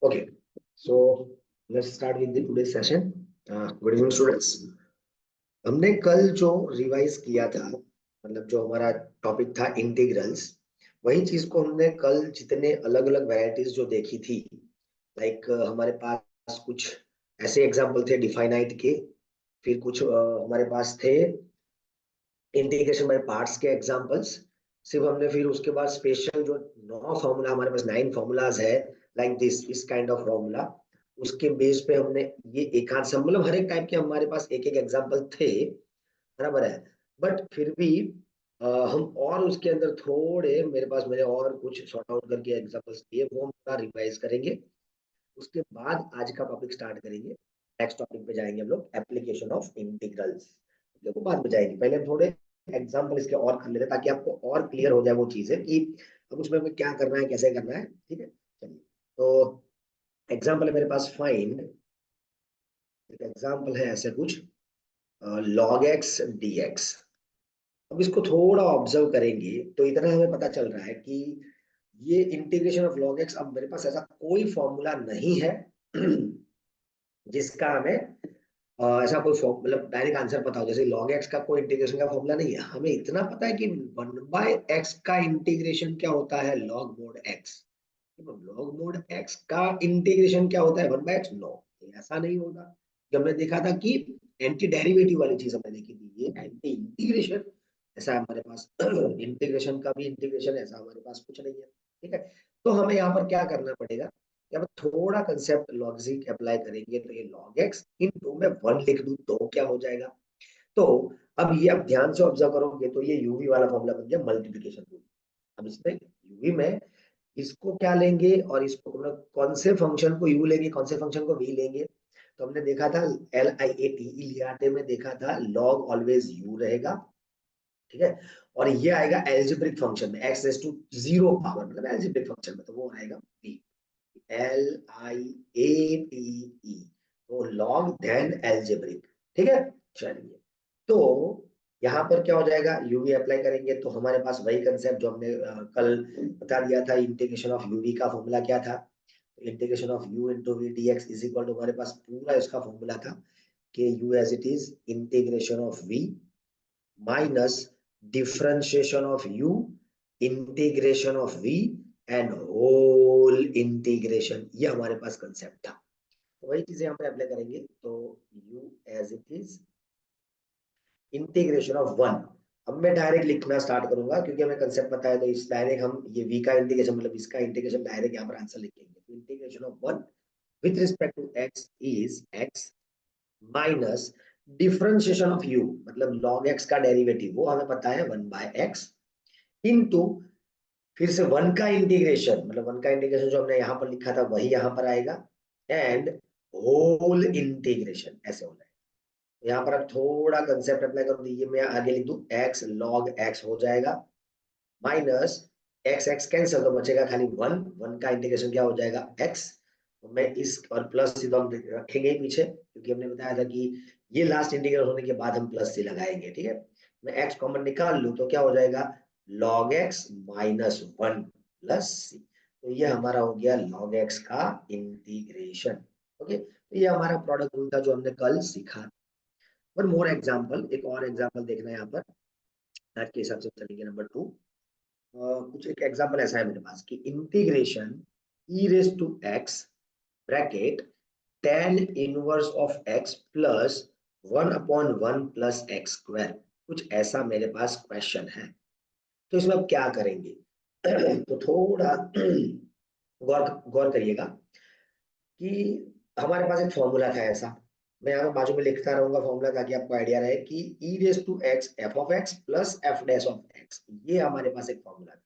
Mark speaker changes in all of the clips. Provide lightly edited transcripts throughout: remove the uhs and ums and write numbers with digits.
Speaker 1: Okay, so let's start with the today's session. Good evening, students. हमने कल जो revise किया था, मतलब जो हमारा टॉपिक था इंटीग्रल्स, वही चीज को हमने कल जितने अलग अलग वैरायटीज जो देखी थी, लाइक हमारे पास कुछ ऐसे एग्जांपल थे डिफाइनाइट के, फिर कुछ हमारे पास थे इंटीग्रेशन बाय पार्ट्स के एग्जांपल्स। सिर्फ हमने फिर उसके बाद स्पेशल जो 9 फॉर्मूला, हमारे पास 9 फॉर्मूलाज है लाइक दिस, इस काइंड ऑफ फॉर्मूला, उसके बेस पे हमने ये एक आध मतलब हर एक टाइप के हमारे पास एक एक एग्जांपल थे, बराबर है। बट फिर भी हम और उसके अंदर थोड़े, मेरे पास मैंने और कुछ सॉर्ट आउट करके एग्जांपल्स दिए, वो हम थोड़ा रिवाइज करेंगे। उसके बाद आज का टॉपिक स्टार्ट करेंगे। नेक्स्ट टॉपिक पे जाएंगे हम लोग, एप्लीकेशन ऑफ इंटीग्रल्स। देखो बाद में जाएंगे, पहले हम थोड़े एग्जांपल इसके और कर लेते हैं ताकि आपको और क्लियर हो जाए वो चीजें कि अब उसमें हमें क्या करना है, कैसे करना है। ठीक है, चलिए। तो एग्जांपल है मेरे पास, फाइंड, एक एग्जांपल है ऐसे कुछ, log x dx। अब इसको थोड़ा ऑब्जर्व करेंगे तो इतना हमें पता चल रहा है कि ये इंटीग्रेशन ऑफ log x, अब मेरे पास ऐसा कोई फॉर्मूला नहीं है जिसका हमें ऐसा कोई मतलब डायरेक्ट आंसर पता हो। जैसे log x का कोई इंटीग्रेशन का फॉर्मूला नहीं है, हमें इतना पता है कि 1/x का इंटीग्रेशन क्या होता है, log mod x। log mod x का इंटीग्रेशन क्या होता है, 1/x। नो, ऐसा नहीं होगा। जब हमने देखा था कि एंटी डेरिवेटिव वाली चीज हमने देखी थी, ये एंटी इंटीग्रेशन ऐसा है हमारे पास इंटीग्रेशन का भी इंटीग्रेशन ऐसा हमारे पास कुछ नहीं है। ठीक है, तो हमें यहाँ पर क्या करना पड़ेगा, यहाँ पर थोड़ा कंसेप्ट लॉजिक अप्लाई करेंगे। तो ये log x इन टू में 1 लिख दूं तो क्या हो जाएगा। तो अब ये आप ध्यान से ऑब्जर्व करोगे तो ये यूवी वाला फॉर्मूला बन गया मल्टीप्लीकेशन रूल। अब इसमें यूवी में इसको क्या लेंगे और इसको मतलब कौन से फंक्शन को यू लेंगे, कौन से फंक्शन को वी लेंगे। तो हमने देखा था LIAT इलियाटे में देखा था लॉग ऑलवेज यू रहेगा। ठीक है, और ये आएगा एल्जेब्रिक फंक्शन में x रेज़ टू 0 पावर, मतलब एल्जेब्रिक फंक्शन में तो वो आएगा v, LIATE, तो लॉग देन एल्जेब्रिक। ठीक है, चलिए। तो यहाँ पर क्या हो जाएगा, यूवी अप्लाई करेंगे तो हमारे पास वही कंसेप्ट जो हमने कल बता दिया था। इंटीग्रेशन ऑफ यूवी का फॉर्मूला क्या था, integration of u into v d x is equal to, हमारे पास पूरा इसका फॉर्मूला था कि u as it is integration of v minus differentiation of u integration of v and whole integration. ये हमारे पास कंसेप्ट था, तो वही चीजें हम अप्लाई करेंगे। तो u as it is integration of 1, अब मैं डायरेक्ट लिखना स्टार्ट करूंगा क्योंकि हमें कंसेप्ट पता है। तो इस डायरेक्ट हम ये v का इंटीग्रेशन मतलब इसका इंटीग्रेशन डायरेक्ट यहाँ पर आंसर लिखेंगे। तो integration of 1 with respect to x is x minus differentiation of u मतलब log x का डेरिवेटिव वो हमें पता है 1/x इनटू फिर से 1 का इंटीग्रेशन, मतलब 1 का इंटीग्रेशन जो हमने यहाँ पर लिखा था वही यहाँ पर आएगा एंड होल इंटीग्रेशन ऐसे होना है। यहाँ पर आप थोड़ा कंसेप्ट अप्लाई करो तो ये मैं आगे लिख दूं x log x हो जाएगा माइनस x x कैंसिल तो बचेगा खाली 1 का इंटीग्रेशन क्या हो जाएगा x। तो मैं इस और प्लस सी तो हम रखेंगे ही पीछे क्योंकि हमने बताया था कि ये लास्ट इंटीग्रल होने के बाद हम प्लस सी लगाएंगे। ठीक है, मैं x कॉमन निकाल लूं तो क्या हो जाएगा log x minus 1 plus C. तो ये हमारा हो गया log x का इंटीग्रेशन। ओके, तो ये हमारा प्रोडक्ट रूल था जो हमने कल सीखा। वन मोर एग्जाम्पल, एक और एग्जाम्पल देखना है यहाँ पर, आज के हिसाब से चलेंगे नंबर 2। कुछ एक एग्जाम्पल ऐसा है मेरे पास कि integration e raise to x bracket tan inverse of x plus 1/1 plus x square, कुछ ऐसा मेरे पास क्वेश्चन है। तो इसमें अब क्या करेंगे तो थोड़ा गौर गौर करिएगा कि हमारे पास एक फॉर्मूला था ऐसा, मैं यहाँ बाजू में लिखता रहूंगा फॉर्मूला ताकि आपको आइडिया रहे कि e raise to x f of x plus f dash of x, ये हमारे पास एक फॉर्मूला था।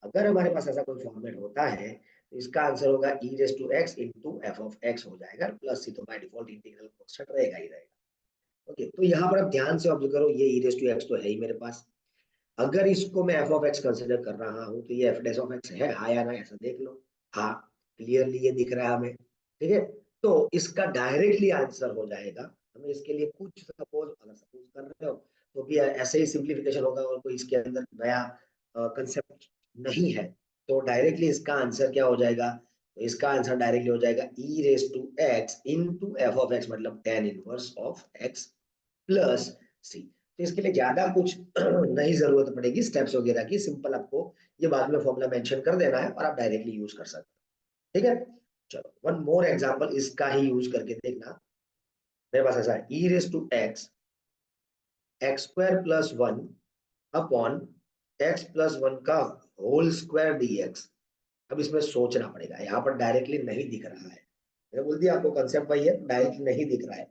Speaker 1: अगर हमारे पास ऐसा कोई फॉर्मेट होता है तो इसका आंसर होगा e raise to x into f of x हो जाएगा, प्लस सी तो बाय डिफॉल्ट इंटीग्रल कांस्टेंट रहेगा ही रहेगा। ओके, तो यहाँ पर आप ध्यान से ऑब्जर्व करो, ये e रेज टू x तो है ही मेरे पास। अगर इसको मैं f ऑफ x कंसिडर कर रहा हूँ तो ये f डैश ऑफ x है, हाँ या ना, ऐसा देख लो। हाँ, क्लियरली ये दिख रहा है हमें। ठीक है, तो इसका डायरेक्टली आंसर हो जाएगा। हमें इसके लिए कुछ सपोज, अगर सपोज कर रहे हो तो भी ऐसे ही सिंप्लीफिकेशन होगा और कोई इसके अंदर नया कंसेप्ट नहीं है, तो डायरेक्टली इसका आंसर क्या हो जाएगा, तो इसका आंसर डायरेक्टली हो जाएगा e raise to x into F of x, मतलब tan inverse of x plus C. तो इसके लिए ज्यादा कुछ नहीं जरूरत पड़ेगी स्टेप्स वगैरह की, सिंपल आपको ये बाद में फॉर्मूला मेंशन कर देना है और आप डायरेक्टली यूज कर सकते हैं। ठीक है, चलो वन मोर एग्जांपल इसका ही यूज करके देखना। मेरे पास ऐसा है e raise to x x square plus one upon x plus one का होल स्क्वायर dx। अब इसमें सोचना पड़ेगा, यहाँ पर डायरेक्टली नहीं दिख रहा है, मैंने बोल दिया आपको कंसेप्ट वही है, डायरेक्टली नहीं दिख रहा है।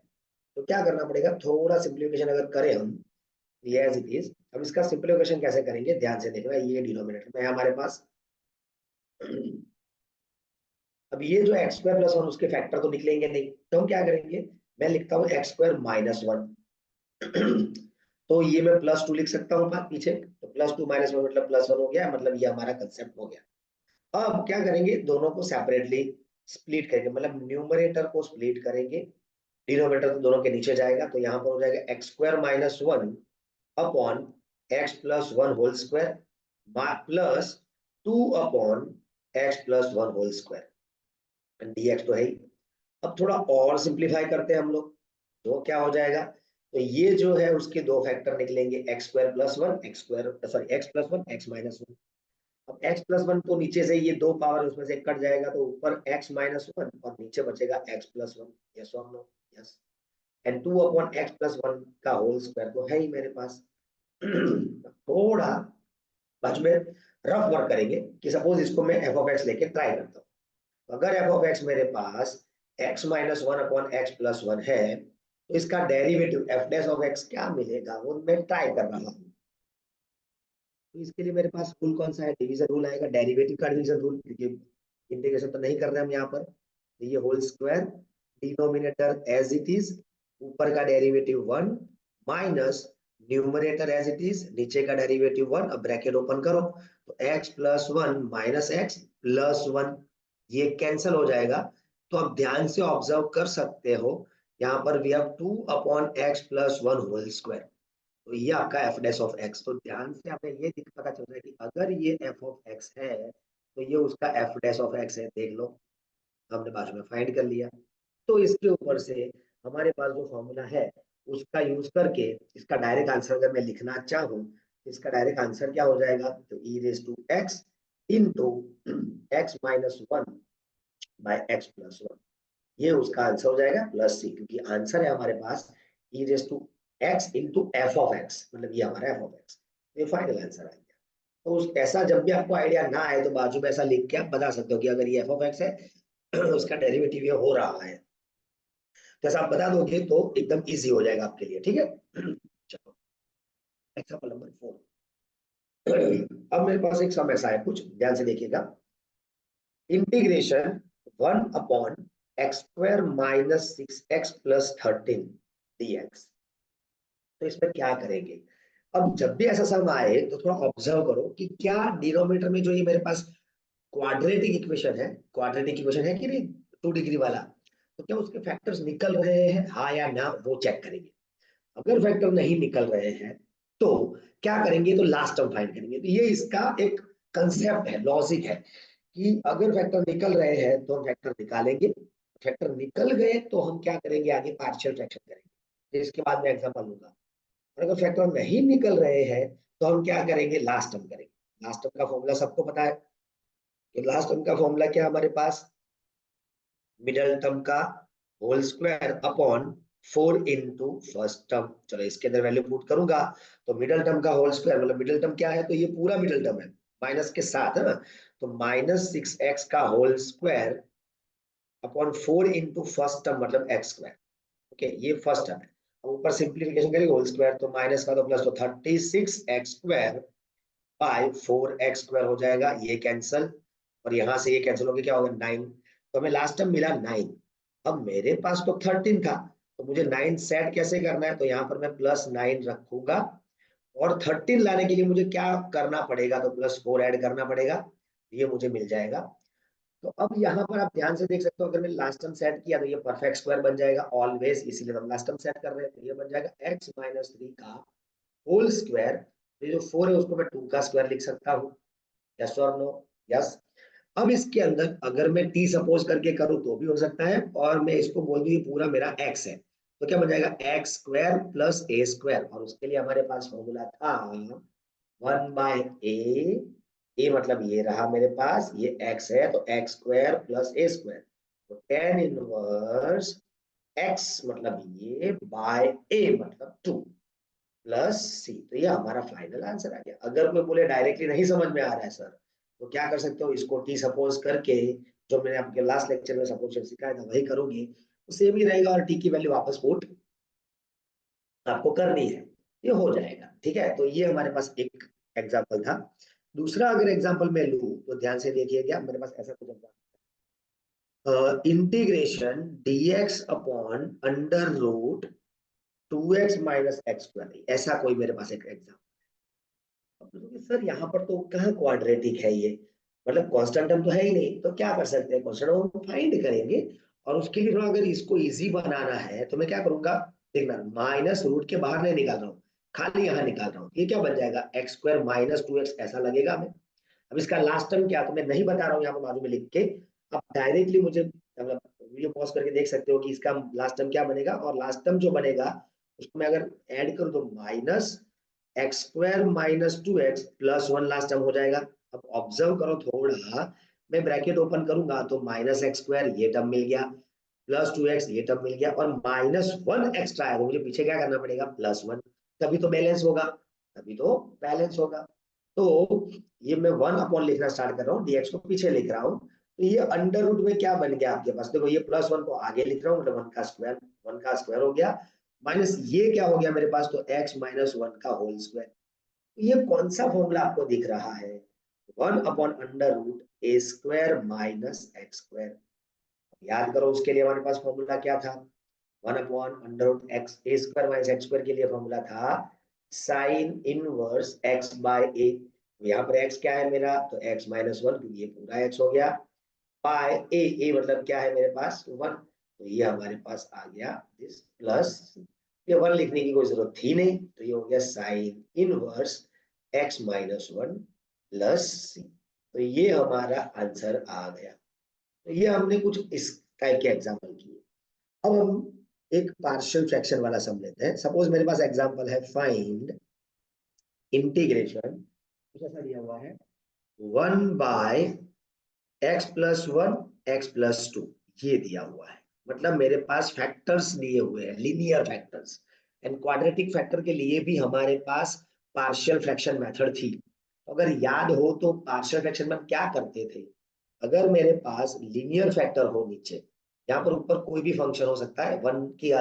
Speaker 1: तो क्या करना पड़ेगा, थोड़ा सिंप्लीफिकेशन अगर करें हम, ये एज इट इज। अब इसका सिंप्लीफिकेशन कैसे करेंगे, ध्यान से देखना, ये डिनोमिनेटर में है हमारे पास। अब ये जो एक्स स्क्वायर प्लस वन, उसके फैक्टर तो निकलेंगे नहीं, तो हम क्या करेंगे, मैं लिखता हूँ एक्स स्क्वायर माइनस वन। तो ये मैं प्लस टू लिख सकता हूँ पीछे, तो प्लस टू माइनस वन मतलब प्लस वन हो गया, मतलब ये हमारा कंसेप्ट हो गया। अब क्या करेंगे, दोनों को सेपरेटली स्प्लिट करेंगे, मतलब न्यूमरेटर को स्प्लिट करेंगे, डिनोमिनेटर तो दोनों के नीचे जाएगा, तो यहाँ पर हो जाएगा x square minus one upon x plus one whole square plus two upon x plus one whole square, dx तो है ही। अब थोड़ा और सिंप्लीफाई करते हैं हम लोग, तो क्या हो जाएगा, तो ये जो है उसके दो फैक्टर निकलेंगे, x square plus one, x square sorry x plus one, x minus one. अब x प्लस वन तो नीचे से ये दो पावर उसमें से कट जाएगा, तो ऊपर x माइनस वन और नीचे बचेगा x प्लस वन। यस और no, yes. And two upon x plus one का होल स्क्वायर तो है ही मेरे पास। थोड़ा बाद में रफ वर्क करेंगे कि सपोज इसको मैं एफ ऑफ एक्स लेके ट्राई करता हूँ, तो अगर एफ ऑफ एक्स मेरे पास x minus one upon x plus one है, तो इसका derivative F dash of x क्या मिलेगा, वो मैं ट्राई कर रहा हूँ। तो इसके लिए मेरे पास रूल कौन सा है, डिवीजन रूल आएगा, डेरिवेटिव का डिवीजन रूल, क्योंकि इंटीग्रेशन तो नहीं कर रहे हम यहाँ पर। तो ये whole square, denominator as it is, ऊपर का derivative one minus numerator as it is, नीचे का डेरिवेटिव वन। अब ब्रैकेट ओपन करो, तो x plus one minus x plus one, ये कैंसिल हो जाएगा। तो अब ध्यान से ऑब्जर्व कर सकते हो, यहाँ पर we have two upon x plus one whole square, तो ये आपका एफ डैश ऑफ एक्स। तो ध्यान से हमें ये पता चल रहा है कि अगर ये एफ ऑफ एक्स है, तो ये उसका एफ डैश ऑफ एक्स है, देख लो हमने बाजू में फाइंड कर लिया। तो इसके ऊपर से हमारे पास जो फॉर्मूला है उसका यूज करके इसका डायरेक्ट आंसर अगर मैं लिखना चाहूँ, इसका डायरेक्ट आंसर क्या हो जाएगा, तो e raise to x into x minus one by x plus one, ये उसका आंसर हो जाएगा, प्लस सी, क्योंकि आंसर है हमारे पास e raise to x into F of x, मतलब ये हमारा एफ ऑफ एक्स, ये फाइनल आंसर आ गया। तो उस ऐसा जब भी आपको आइडिया ना आए, तो बाजू में ऐसा लिख के आप बता सकते हो कि अगर ये एफ ऑफ एक्स है उसका डेरिवेटिव ये हो रहा है, जैसा आप बता दोगे तो एकदम इजी हो जाएगा आपके लिए। ठीक है, चलो एग्जांपल नंबर 4। अब मेरे पास एक सम ऐसा है, कुछ ध्यान से देखिएगा, integration one upon x square minus six x plus 13 dx। तो इसमें क्या करेंगे, अब जब भी ऐसा सम आए तो थोड़ा ऑब्जर्व करो कि क्या डिनोमिनेटर में जो ये मेरे पास क्वाड्रेटिक इक्वेशन है, क्वाड्रेटिक इक्वेशन है कि नहीं, 2 डिग्री वाला, तो क्या उसके फैक्टर्स निकल रहे हैं, हाँ या ना, वो चेक करेंगे। अगर फैक्टर नहीं निकल रहे हैं तो क्या करेंगे, तो लास्ट टर्म फाइंड करेंगे। तो ये इसका एक कंसेप्ट है, लॉजिक है, कि अगर फैक्टर निकल रहे हैं तो हम फैक्टर निकालेंगे, फैक्टर निकल गए तो हम क्या करेंगे, आगे पार्शियल फ्रैक्शन करेंगे। इसके बाद में एग्जांपल लूंगा। और अगर फैक्टर नहीं निकल रहे हैं तो हम क्या करेंगे, लास्ट टर्म करेंगे। लास्ट टर्म का फॉर्मूला सबको पता है, तो लास्ट टर्म का फॉर्मूला क्या है हमारे पास, मिडल टर्म का whole square upon 4 into first term. चलो इसके अंदर वैल्यू पुट करूंगा, तो मिडल टर्म का होल स्क्वायर, मतलब मिडल टर्म क्या है, तो ये पूरा मिडल टर्म है माइनस के साथ, है ना, तो माइनस सिक्स एक्स का whole square upon 4 into first term मतलब एक्स स्क्वायर। ओके, ये फर्स्ट टर्म है। अब ऊपर सिंप्लीफिकेशन करेंगे, होल स्क्वायर तो माइनस का तो प्लस, तो 36 x square by 4 x square हो जाएगा, ये कैंसल, और यहां से ये कैंसिल होकर क्या होगा 9। तो हमें लास्ट टर्म मिला 9। अब मेरे पास तो 13 था, तो मुझे 9 सेट कैसे करना है, तो यहाँ पर मैं प्लस 9 रखूंगा, और 13 लाने के लिए मुझे क्या करना पड़ेगा, तो प्लस 4 ऐड करना पड़ेगा, ये मुझे मिल जाएगा। तो अब यहाँ पर आप ध्यान से देख सकते हो, अगर मैं लास्ट टर्म सेट किया तो ये परफेक्ट स्क्वायर बन जाएगा ऑलवेज, इसीलिए हम लास्ट टर्म सेट कर रहे हैं, तो ये बन जाएगा x माइनस थ्री का होल स्क्वायर। ये जो 4 है उसको मैं 2 का स्क्वायर लिख सकता हूँ, यस और नो, यस। अब इसके अंदर अगर मैं टी सपोज करके करूं तो भी हो सकता है, और मैं इसको बोल दूं ये पूरा मेरा एक्स है, तो क्या बन जाएगा एक्स स्क्वायर प्लस ए स्क्वायर, और उसके लिए हमारे पास फॉर्मूला था 1/a, ए मतलब ये रहा मेरे पास, ये एक्स है तो एक्स स्क्वायर प्लस ए स्क्वायर, तो टेन इनवर्स एक्स मतलब ये बाय ए मतलब 2 प्लस सी, तो ये हमारा फाइनल आंसर आ गया। अगर कोई बोले डायरेक्टली नहीं समझ में आ रहा है सर, तो क्या कर सकते हो, इसको टी सपोज करके जो मैंने आपके लास्ट लेक्चर में सपोज सिखाया था वही करोगे, तो सेम ही रहेगा, और टी की वैल्यू वापस पुट आपको करनी है, ये हो जाएगा। ठीक है, तो ये हमारे पास एक एग्जाम्पल था। दूसरा अगर एग्जाम्पल मैं लूं तो ध्यान से देखिएगा, मेरे पास ऐसा कुछ integration dx upon under root 2x minus x square, ऐसा कोई मेरे पास एक एग्जाम्पल। अब बोलोगे सर यहाँ पर तो कहाँ क्वाड्रेटिक है ये, मतलब कांस्टेंट टर्म तो है ही नहीं, तो क्या कर सकते हैं, कांस्टेंट टर्म हम फाइंड करेंगे। और उसके लिए थोड़ा अगर इसको इजी बनाना है तो मैं क्या करूंगा, देखना माइनस रूट के बाहर नहीं निकाल रहा हूँ, खाली यहाँ निकाल रहा हूँ, ये क्या बन जाएगा एक्स स्क्वायर माइनस 2x ऐसा लगेगा हमें। अब इसका लास्ट टर्म क्या, तो मैं नहीं बता रहा हूँ यहाँ पर बाजू में लिख के, आप डायरेक्टली मुझे मतलब वीडियो पॉज करके देख सकते हो कि इसका लास्ट टर्म क्या बनेगा, और लास्ट टर्म जो बनेगा उसको मैं अगर ऐड करूँ तो minus x square minus 2x plus 1 last term हो जाएगा। अब ऑब्जर्व करो थोड़ा, मैं ब्रैकेट ओपन करूंगा तो माइनस एक्स स्क्वायर ये टर्म मिल गया, प्लस 2x ये टर्म मिल गया, और माइनस 1 एक्स्ट्रा है तो मुझे पीछे क्या करना पड़ेगा प्लस 1, तभी तो बैलेंस होगा, तभी तो बैलेंस होगा। तो ये मैं 1 अपॉन लिखना स्टार्ट कर रहा हूँ, dx को पीछे लिख रहा हूँ, तो ये अंडर रूट में क्या बन गया आपके पास, देखो ये प्लस 1 को आगे लिख रहा हूँ, मतलब 1 का स्क्वायर हो गया, माइनस ये क्या हो गया मेरे पास, तो x माइनस 1 का होल स्क्वायर। ये कौन सा फॉर्मूला आपको दिख रहा है, 1 अपॉन अंडर रूट ए स्क्वायर माइनस एक्स स्क्वायर। याद करो उसके लिए हमारे पास फॉर्मूला क्या था, 1 अपॉन अंडर रूट एक्स ए स्क्वायर माइनस एक्स स्क्वायर के लिए फॉर्मूला था साइन इनवर्स एक्स बाय ए। यहाँ पर एक्स क्या है मेरा, तो एक्स माइनस 1, क्योंकि ये पूरा एक्स हो गया, बाय ए, ए मतलब क्या है मेरे पास 1, तो ये हमारे पास आ गया दिस प्लस, ये 1 लिखने की कोई जरूरत थी नहीं, तो ये हो गया sine inverse x minus 1 plus C, तो ये हमारा आंसर आ गया। तो ये हमने कुछ इस टाइप के एग्जाम्पल किए। अब हम एक पार्शियल फ्रैक्शन वाला सम लेते हैं। सपोज मेरे पास एग्जांपल है फाइंड इंटीग्रेशन, कुछ ऐसा दिया हुआ है 1/(x + 1 x + 2), ये दिया हुआ है, मतलब मेरे पास फैक्टर्स दिए हुए हैं, linear factors, and quadratic factor के लिए भी हमारे पास पार्शियल फ्रैक्शन मेथड थी। तो अगर याद हो तो पार्शियल फ्रैक्शन में हम क्या करते थे, अगर मेरे पास लीनियर फैक्टर हो नीचे, यहाँ पर ऊपर कोई भी फंक्शन हो सकता है, 1 के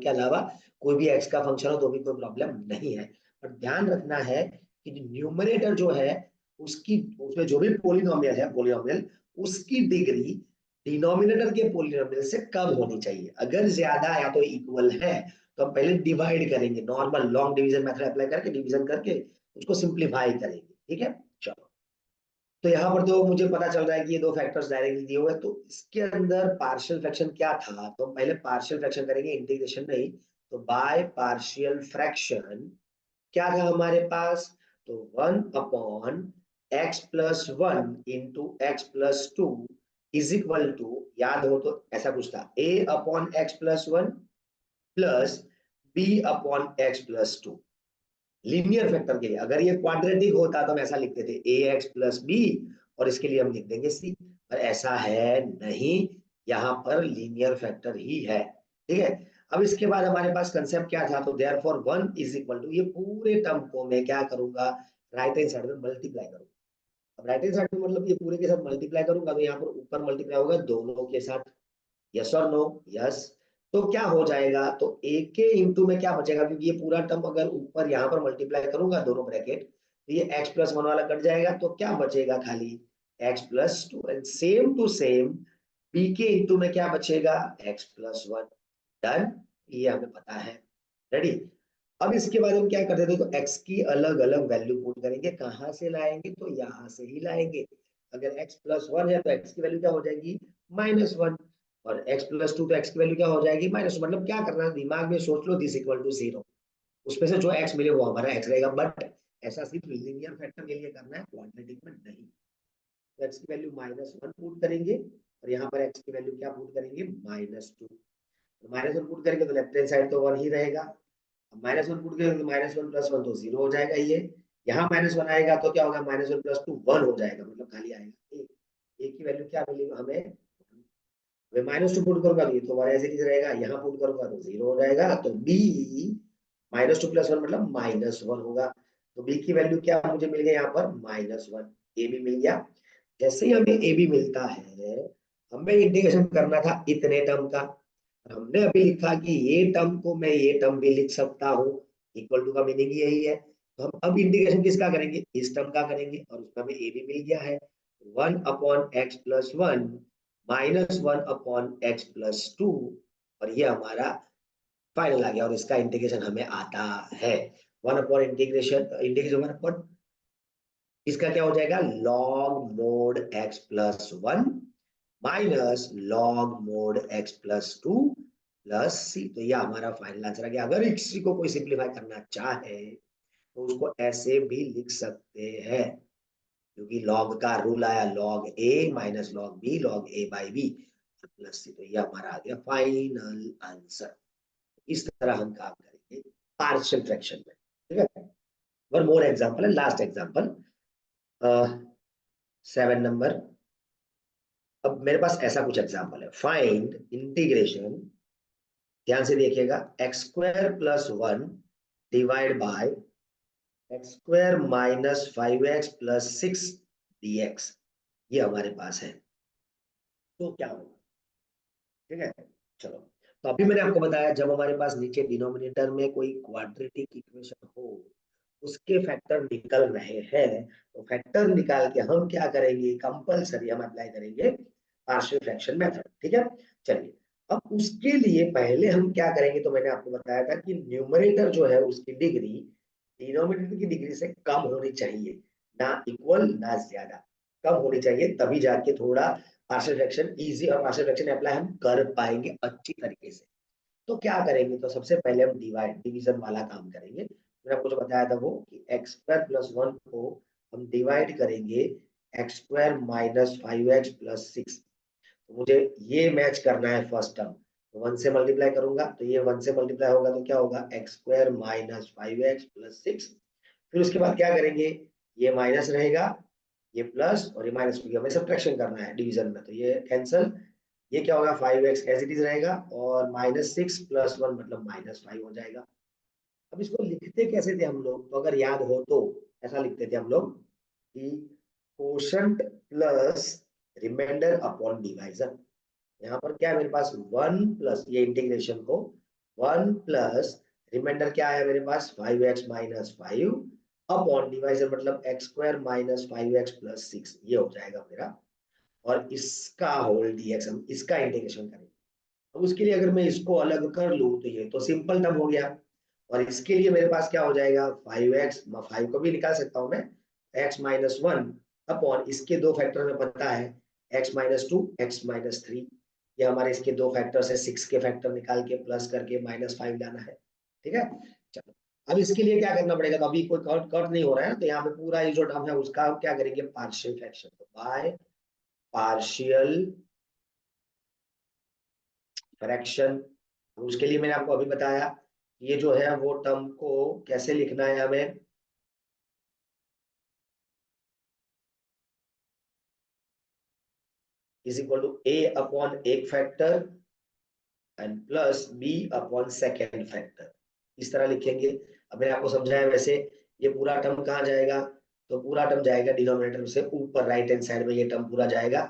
Speaker 1: अलावा कोई भी एक्स का फंक्शन हो तो भी कोई प्रॉब्लम नहीं है, पर ध्यान रखना है कि न्यूमरेटर जो है उसकी, उसमें जो भी पोलिनोमियल है, पोलिनोमियल उसकी डिग्री डिनोमिनेटर के पोलिनोमियल से कम होनी चाहिए। अगर ज्यादा या तो इक्वल है तो हम पहले डिवाइड करेंगे, normal long division method apply करके डिवीजन करके उसको सिंप्लीफाई करेंगे। ठीक है, चलो, तो यहाँ पर तो मुझे पता चल रहा है कि ये दो फैक्टर्स डायरेक्टली दिए हुए हैं, तो इसके अंदर पार्शियल फ्रैक्शन क्या था, तो हम पहले पार्शियल फ्रैक्शन करेंगे, इंटीग्रेशन नहीं। तो बाय पार्शियल फ्रैक्शन क्या था हमारे पास, तो 1 upon x plus 1 into x plus 2 is equal to, याद हो तो ऐसा कुछ था, a upon x plus 1 plus b upon x plus 2, linear factor के लिए। अगर ये क्वाड्रेटिक होता तो हम ऐसा लिखते थे ax प्लस बी, और इसके लिए हम लिख देंगे c, पर ऐसा है नहीं, यहाँ पर लीनियर फैक्टर ही है। ठीक है, अब इसके बाद हमारे पास कंसेप्ट क्या था, तो देयरफॉर 1 इज इक्वल टू, ये पूरे टर्म को मैं क्या करूंगा, राइट हैंड साइड में मल्टीप्लाई करूंगा। अब राइट हैंड साइड में मतलब ये पूरे के साथ मल्टीप्लाई करूंगा, तो यहाँ पर ऊपर मल्टीप्लाई होगा दोनों के साथ, यस और नो, यस। तो क्या हो जाएगा, तो एक के इंटू में क्या बचेगा, क्योंकि ये पूरा टर्म अगर ऊपर यहाँ पर मल्टीप्लाई करूंगा दोनों ब्रैकेट, तो ये x प्लस 1 वाला कट जाएगा, तो क्या बचेगा खाली x plus 2, and same to same b के इंटू में क्या बचेगा x प्लस 1, डन, ये हमें पता है, रेडी। अब इसके बाद हम क्या करते थे, तो x की अलग अलग वैल्यू पुट करेंगे, कहाँ से लाएंगे, तो यहाँ से ही लाएंगे। अगर x प्लस 1 है तो x की वैल्यू क्या हो जाएगी -1, और x प्लस 2 तो x की वैल्यू क्या हो जाएगी -, मतलब क्या करना है, दिमाग में सोच लो दिस इक्वल टू 0, उसमें से जो x मिले वो हमारा x रहेगा, बट ऐसा सिर्फ लीनियर फैक्टर के लिए करना है, क्वाड्रेटिक में नहीं। तो x की वैल्यू -1 पुट करेंगे और यहाँ पर x की वैल्यू क्या पुट करेंगे, -2। -1 पुट करेंगे तो लेफ्ट हैंड साइड तो 1 ही रहेगा। -1 पुट करेंगे तो -1 + 1 तो 0 हो जाएगा ये। यहाँ -1 आएगा तो क्या होगा, -1 + 2 1 हो जाएगा, मतलब खाली आएगा एक। एक की वैल्यू क्या मिलेगी हमें, मैं -2 पुट करूंगा तो ये तो 1 ऐसे ही रहेगा, यहाँ पुट करूंगा तो 0 हो जाएगा। तो b -2 + 1 मतलब -1 होगा। तो b की वैल्यू क्या मुझे मिल गया यहाँ पर -1, a भी मिल गया। जैसे ही हमें a भी मिलता है, हमें इंटीग्रेशन करना था इतने टर्म का। हमने अभी लिखा कि ये टर्म को मैं ये टर्म भी लिख सकता हूँ, इक्वल टू का मीनिंग यही है। तो हम अब इंटीग्रेशन किसका करेंगे, इस टर्म का करेंगे और उसमें हमें a भी मिल गया है। 1/x+1 -1/x+2 और ये हमारा फाइनल आ गया और इसका इंटीग्रेशन हमें आता है। 1/इंटीग्रेशन इसका क्या हो जाएगा, log mod x+1 minus log mod x+2 plus c। तो ये हमारा फाइनल आंसर आ गया। अगर इसी को कोई सिंप्लीफाई करना चाहे तो उसको ऐसे भी लिख सकते हैं, क्योंकि लॉग का रूल आया, log a minus log b log a/b plus c। तो ये हमारा आ गया फाइनल आंसर। इस तरह हम काम करेंगे पार्शियल फ्रैक्शन में। ठीक है, वन मोर एग्जांपल है, लास्ट एग्जांपल 7 नंबर। अब मेरे पास ऐसा कुछ एग्जांपल है, फाइंड इंटीग्रेशन, ध्यान से देखिएगा, x² + 1 divide by x² - 5x + 6 dx। ये हमारे पास है, तो क्या होगा। ठीक है, चलो। तो अभी मैंने आपको बताया, जब हमारे पास नीचे डिनोमिनेटर में कोई क्वाड्रेटिक इक्वेशन हो, उसके फैक्टर निकल रहे हैं, तो फैक्टर निकाल के हम क्या करेंगे, कंपलसरी हम अप्लाई करेंगे पार्शियल फ्रैक्शन मेथड। ठीक है, चलिए। अब उसके लिए पहले हम क्या करेंगे, तो मैंने आपको बताया था कि न्यूमरेटर जो है उसकी डिग्री डिनोमिनेटर की डिग्री से कम होनी चाहिए, ना इक्वल ना ज्यादा, कम होनी चाहिए, तभी जाके थोड़ा पार्शियल फ्रैक्शन इजी और पार्शियल फ्रैक्शन अप्लाई हम कर पाएंगे अच्छी तरीके से। तो क्या करेंगे, तो सबसे पहले हम डिवीजन वाला काम करेंगे। मैंने आपको जो बताया था वो कि x² + 1 को हम डिवाइड करेंगे x² - 5x + 6। तो मुझे ये मैच करना है फर्स्ट टर्म, तो 1 से मल्टीप्लाई करूंगा तो ये 1 से मल्टीप्लाई होगा तो क्या होगा, x² - 5x + 6। फिर उसके बाद क्या करेंगे, ये माइनस रहेगा, ये प्लस और ये माइनस, क्योंकि हमें सब्ट्रैक्शन करना है डिवीजन में, तो ये कैंसल। ये क्या होगा, 5x एज इट इज रहेगा और -6 + 1 मतलब -5 हो जाएगा। अब इसको लिखते कैसे थे हम लोग, तो अगर याद हो तो ऐसा लिखते थे हम लोग कि quotient plus reminder upon divisor. यहाँ पर क्या है मेरे पास, 1 प्लस ये इंटीग्रेशन को 1 प्लस रिमाइंडर क्या है मेरे पास, 5x - 5 अपॉन डिवाइजर मतलब x² - 5x + 6, ये हो जाएगा मेरा। और इसका होल dx, हम इसका इंटीग्रेशन करेंगे। अब उसके लिए अगर मैं इसको अलग कर लूं तो ये तो सिंपल टर्म हो गया, और इसके लिए मेरे पास क्या हो जाएगा, 5x, 5 को भी निकाल सकता हूं मैं, x - 1 अपॉन इसके दो फैक्टर में पता है, x - 2 x - 3। ये हमारे इसके दो फैक्टर है, 6 के फैक्टर निकाल के प्लस करके -5 लाना है। ठीक है, चलो। अब इसके लिए क्या करना पड़ेगा, तो अभी कोई कट कट नहीं हो रहा है, तो यहाँ पे पूरा ये जो टर्म है उसका हम क्या करेंगे, पार्शियल फ्रैक्शन, तो बाय पार्शियल फ्रैक्शन। उसके लिए मैंने आपको अभी बताया, ये जो है वो टर्म को कैसे लिखना है हमें, is equal to a upon एक factor and plus b upon second factor, इस तरह लिखेंगे। अब मैंने आपको समझाया, वैसे ये पूरा टर्म कहाँ जाएगा, तो पूरा टर्म जाएगा डिनोमिनेटर से ऊपर राइट हैंड साइड में, ये टर्म पूरा जाएगा,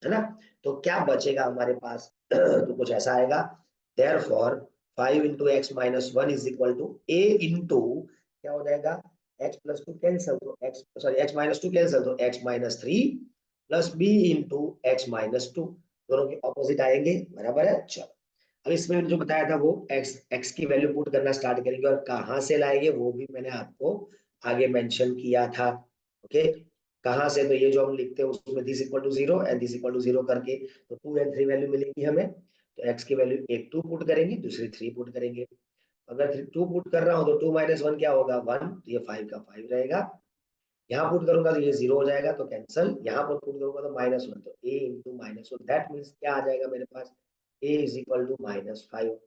Speaker 1: है ना। तो क्या बचेगा हमारे पास तो कुछ ऐसा आएगा, therefore 5 × x - 1 is equal to a into क्या हो जाएगा, x+2 कैंसिल तो x सॉरी x - 2 कैंसिल तो x - 3 plus b into x - 2, दोनों के ऑपोजिट आएंगे, बराबर है। चलो, अब इसमें जो बताया था वो x की वैल्यू पुट करना स्टार्ट करेंगे और कहाँ से लाएंगे वो भी मैंने आपको आगे मेंशन किया था। ओके, कहाँ से, तो ये जो हम लिखते हैं उसमें this equal to 0 and this equal to 0 करके, तो 2 एंड 3 वैल्यू मिलेगी हमें। तो x की वैल्यू एक 2 पुट करेंगे, दूसरी 3 पुट करेंगे। अगर 2 पुट कर रहा हूँ तो 2 - 1 क्या होगा, 1, तो ये 5 का 5 रहेगा। यहाँ पुट करूंगा तो ये 0 हो जाएगा तो कैंसल, यहाँ पर पुट करूंगा तो -1, तो a इंटू -1, दैट मीन्स क्या आ जाएगा मेरे पास, a इज इक्वल टू -5।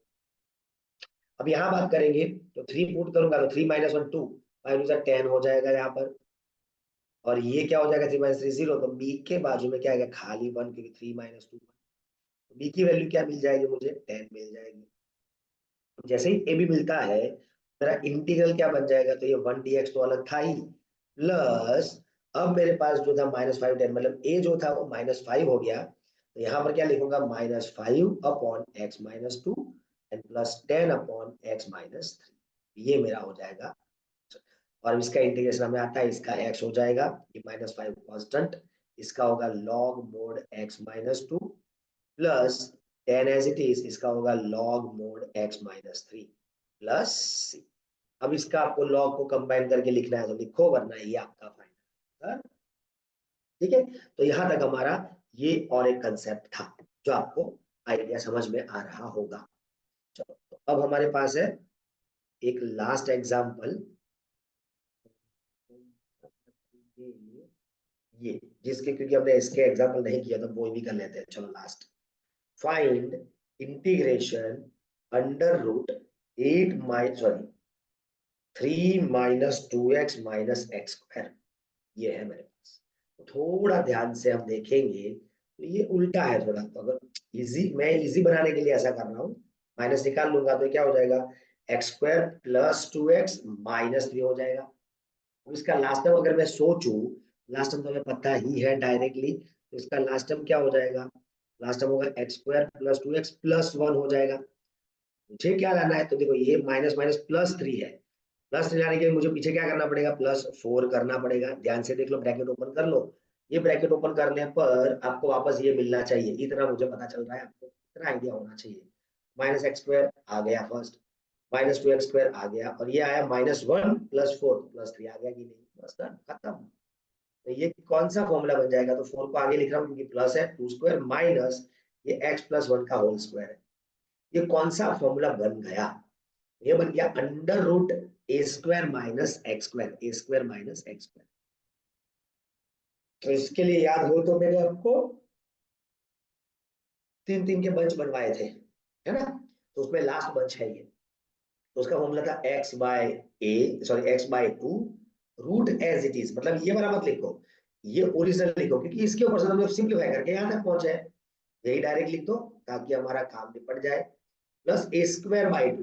Speaker 1: अब यहाँ बात करेंगे तो 3 पुट करूंगा तो 3 - 1 2, 5 टू 10 हो जाएगा यहाँ पर, और ये क्या हो जाएगा 3 - 3 0, तो b के बाजू में क्या आएगा खाली 1, क्योंकि 3 - 2, b की वैल्यू क्या मिल जाएगी मुझे 10 मिल जाएगी। जैसे ही ए भी मिलता है मेरा इंटीग्रल क्या बन जाएगा, तो ये 1 dx तो अलग था ही, प्लस अब मेरे पास जो था -5 10, मतलब ए जो था वो -5 हो गया, तो यहाँ पर क्या लिखूंगा -5 upon x-2 and +10 upon x-3, ये मेरा हो जाएगा। और इसका इंटीग्रेशन हमें आता है, इसका x हो जाएगा, ये -5 कांस्टेंट, इसका होगा log mod x-2 plus 10 as it is, इसका होगा log mod x-3 plus c। अब इसका आपको log को कंबाइन करके लिखना है तो लिखो, वरना ये आपका फाइनल। ठीक है, तो यहां तक हमारा ये और एक कंसेप्ट था जो आपको आइडिया समझ में आ रहा होगा। चलो, तो अब हमारे पास है एक लास्ट एग्जांपल, ये जिसके, क्योंकि हमने इसके एग्जांपल नहीं किया तो वो भी कर लेते हैं। चलो last, find integration under root 8 my sorry 3 - 2x - x², ये है मेरे पास। तो थोड़ा ध्यान से हम देखेंगे तो ये उल्टा है थोड़ा, तो अगर इजी, मैं इजी बनाने के लिए ऐसा कर रहा हूँ, माइनस निकाल लूंगा तो क्या हो जाएगा x² + 2x - 3 हो जाएगा। अब इसका लास्ट टर्म अगर मैं सोचूं, लास्ट टर्म तो हमें पता ही है डायरेक्टली, तो इसका लास्ट टर्म क्या हो जाएगा, लास्ट टर्म होगा x² + 2x + 1 हो जाएगा। मुझे क्या लाना है, तो देखो ये माइनस माइनस +3 है, +3 लाने के लिए मुझे पीछे क्या करना पड़ेगा, +4 करना पड़ेगा। ध्यान से देख लो, ब्रैकेट ओपन कर लो, ये ब्रैकेट ओपन करने पर आपको वापस ये मिलना चाहिए, इतना मुझे पता चल रहा है, आपको इतना आइडिया होना चाहिए। -x² आ गया फर्स्ट, -2x² आ गया, और ये आया -1 + 4 +3 आ गया कि नहीं, बस डन खत्म। तो ये कौन सा फॉर्मूला बन जाएगा, तो 4 को आगे लिख रहा हूँ क्योंकि प्लस है, 2² माइनस ये x+1 का होल स्क्वायर है। ये कौन सा फॉर्मूला बन गया, ये बन गया √a² - x², तो इसके लिए याद हो तो मैंने आपको 3 3 के बंच बनवाए थे, है ना, तो उसमें लास्ट बंच है ये, तो उसका फॉर्मूला था x/2 root as it is, मतलब ये वाला मत लिखो, ये ओरिजिनल लिखो, क्योंकि इसके ऊपर से हम लोग सिंप्लीफाई करके यहाँ तक पहुंचे हैं, यही डायरेक्ट लिख दो ताकि हमारा काम निपट जाए। +a²/2,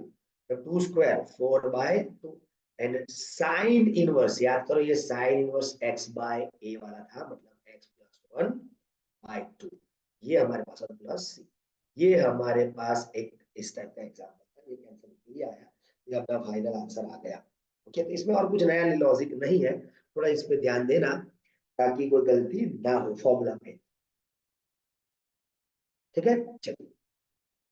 Speaker 1: तो 2², 4/2, एंड साइन इनवर्स, याद करो ये साइन इनवर्स x/a वाला था, मतलब x+1/2, ये हमारे पास प्लस सी, ये हमारे पास एक इस टाइप का एग्जाम्पल था, ये कैंसिल किया आया, ये अपना फाइनल आंसर आ गया। ओके, तो इसमें और कुछ नया लॉजिक नहीं है, थोड़ा इस पे ध्यान देना ताकि कोई गलती ना हो फॉर्मूला में। ठीक है, चलिए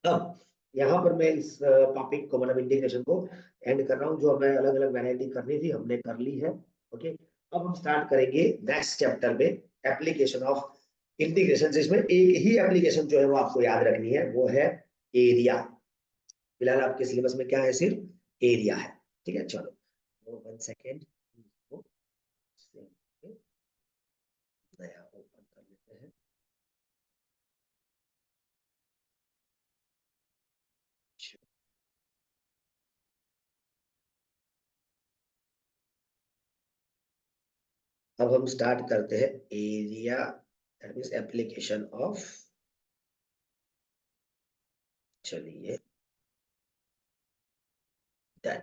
Speaker 1: अब यहाँ पर मैं इस टॉपिक को, मतलब इंटीग्रेशन को एंड कर रहा हूँ, जो हमें अलग अलग वैरायटी करनी थी हमने कर ली है। ओके, अब हम स्टार्ट करेंगे नेक्स्ट चैप्टर में, एप्लीकेशन ऑफ इंटीग्रेशन, जिसमें एक ही एप्लीकेशन जो है वो आपको याद रखनी है, वो है एरिया। फिलहाल आपके सिलेबस में क्या है, सिर्फ एरिया है। ठीक है, चलो 1 सेकेंड, नया ओपन कर लेते हैं। अब हम स्टार्ट करते हैं area, that means application of, चलिए डन।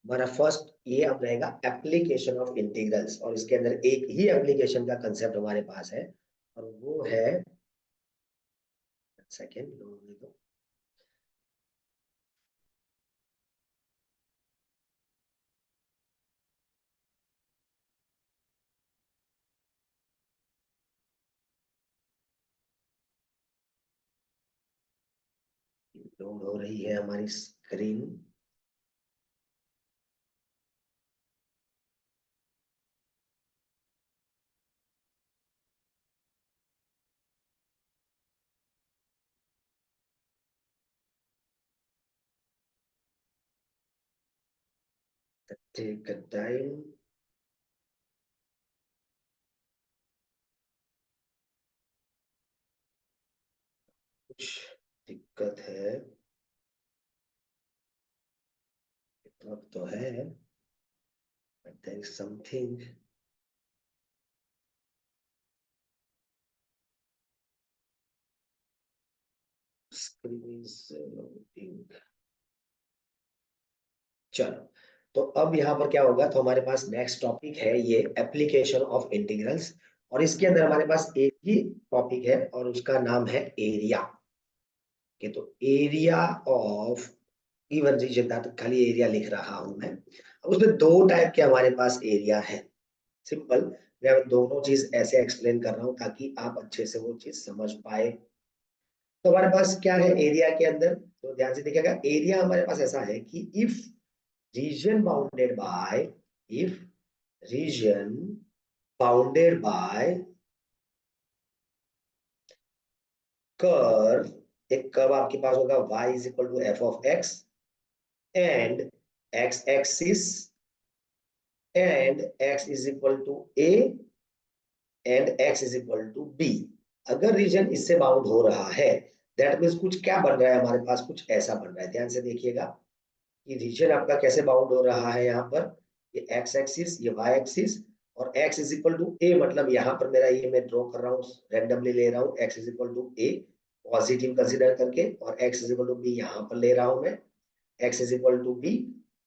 Speaker 1: हमारा फर्स्ट ये अब रहेगा एप्लीकेशन ऑफ इंटीग्रल्स, और इसके अंदर एक ही एप्लीकेशन का कंसेप्ट हमारे पास है, और वो है, सेकेंड दो, लोड हो रही है हमारी स्क्रीन। टेक टाइम, कुछ दिक्कत है, नेटवर्क तो है, but there is something. Screen is loading. चलो, तो अब यहाँ पर क्या होगा, तो हमारे पास नेक्स्ट टॉपिक है ये एप्लीकेशन ऑफ इंटीग्रल्स, और इसके अंदर हमारे पास एक ही टॉपिक है और उसका नाम है एरिया। के तो एरिया ऑफ इवन रीजन था, तो खाली एरिया लिख रहा हूं मैं। अब उसमें दो टाइप के हमारे पास एरिया है। सिंपल, मैं दोनों चीज ऐसे एक्सप्लेन कर रहा हूं ताकि आप अच्छे से वो चीज समझ पाए। तो हमारे पास क्या है एरिया के अंदर, तो ध्यान से देखिएगा, एरिया हमारे पास ऐसा है कि if region bounded by, if region bounded by curve, एक कर्व आपके पास होगा y is equal to f of x and x axis and x is equal to a and x is equal to b। अगर reason इससे bound हो रहा है, that means कुछ क्या बन रहा है हमारे पास, कुछ ऐसा बन रहा है। ध्यान से देखिएगा कि रीजन आपका कैसे बाउंड हो रहा है। यहाँ पर ये एक्स एक्सिस, ये वाई एक्सिस, और x इज इक्वल टू ए, मतलब यहाँ पर मेरा ये मैं ड्रॉ कर रहा हूँ, रैंडमली ले रहा हूँ, x is equal to a positive consider करके, और x is equal to b यहाँ पर ले रहा हूँ मैं, x is equal to b.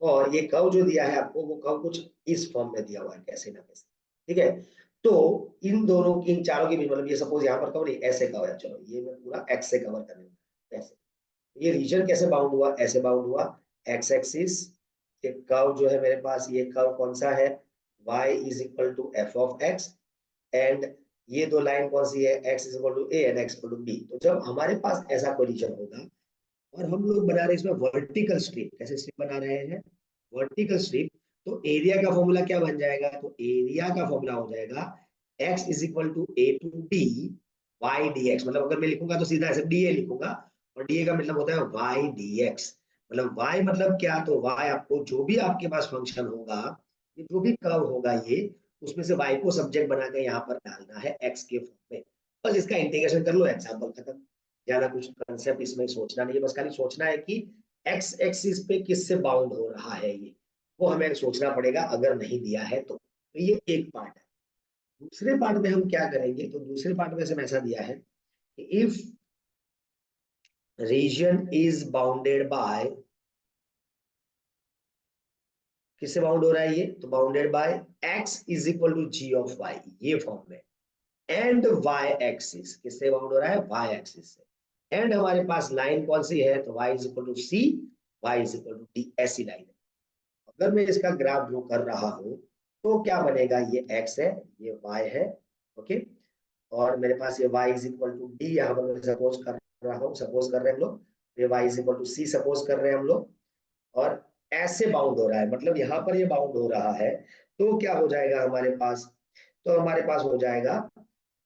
Speaker 1: और ये कर्व जो दिया है आपको, वो कर्व कुछ इस फॉर्म में दिया हुआ है, कैसे ना कैसे, ठीक है। तो इन दोनों की, इन चारों के बीच, मतलब ये सपोज यहाँ पर कवर नहीं, ऐसे कवर है, चलो ये मैं पूरा x से कवर करने, ऐसे ये रीजन कैसे बाउंड हुआ, ऐसे बाउंड हुआ, एक्स एक्सिस एक कर्व जो है मेरे पास, ये कर्व कौन सा है, y is equal to f of x, and ये दो लाइन कौन सी है, x is equal to a and x equal to b. तो जब हमारे पास ऐसा कोई रीजन होगा और हम लोग बना रहे हैं इसमें वर्टिकल स्ट्रिप, कैसे स्ट्रिप बना रहे हैं, वर्टिकल स्ट्रिप, तो एरिया का फॉर्मूला क्या बन जाएगा, तो एरिया का फॉर्मूला हो जाएगा x is equal to a to d y d x. मतलब अगर मैं लिखूंगा तो सीधा ऐसे डी ए लिखूंगा, और डी ए का मतलब होता है वाई डी एक्स। मतलब वाई मतलब क्या, तो वाई आपको जो भी आपके पास फंक्शन होगा, ये जो भी कर्व होगा, ये उसमें से वाई को सब्जेक्ट बना के यहाँ पर डालना है एक्स के फॉर्म में। बस इसका इंटीग्रेशन कर लो, एग्जाम्पल खत्म। ज्यादा कुछ कंसेप्ट इसमें सोचना नहीं है, बस खाली सोचना है कि एक्स एक्सिस पे किससे बाउंड हो रहा है, ये वो हमें सोचना पड़ेगा अगर नहीं दिया है तो ये एक पार्ट है। दूसरे पार्ट में हम क्या करेंगे, तो दूसरे पार्ट में से ऐसा दिया है कि if region is bounded by, किससे बाउंड हो रहा है ये, तो bounded by x is equal to g of y, ये फॉर्म में, एंड वाई एक्सिस, किससे बाउंड हो रहा है, वाई एक्सिस से, एंड हमारे पास लाइन कौन सी है, तो y is equal to c, y is equal to d, ऐसी लाइन है। अगर मैं इसका ग्राफ ड्रॉ कर रहा हूं तो क्या बनेगा, ये x है, ये y है, ओके, और मेरे पास ये y is equal to d, यहाँ पर मैं सपोज कर रहा हूँ, सपोज कर रहे हैं हम लोग, ये y is equal to c suppose कर रहे हैं हम लोग, और ऐसे बाउंड हो रहा है, मतलब यहाँ पर ये बाउंड हो रहा है, तो क्या हो जाएगा हमारे पास, तो हमारे पास हो जाएगा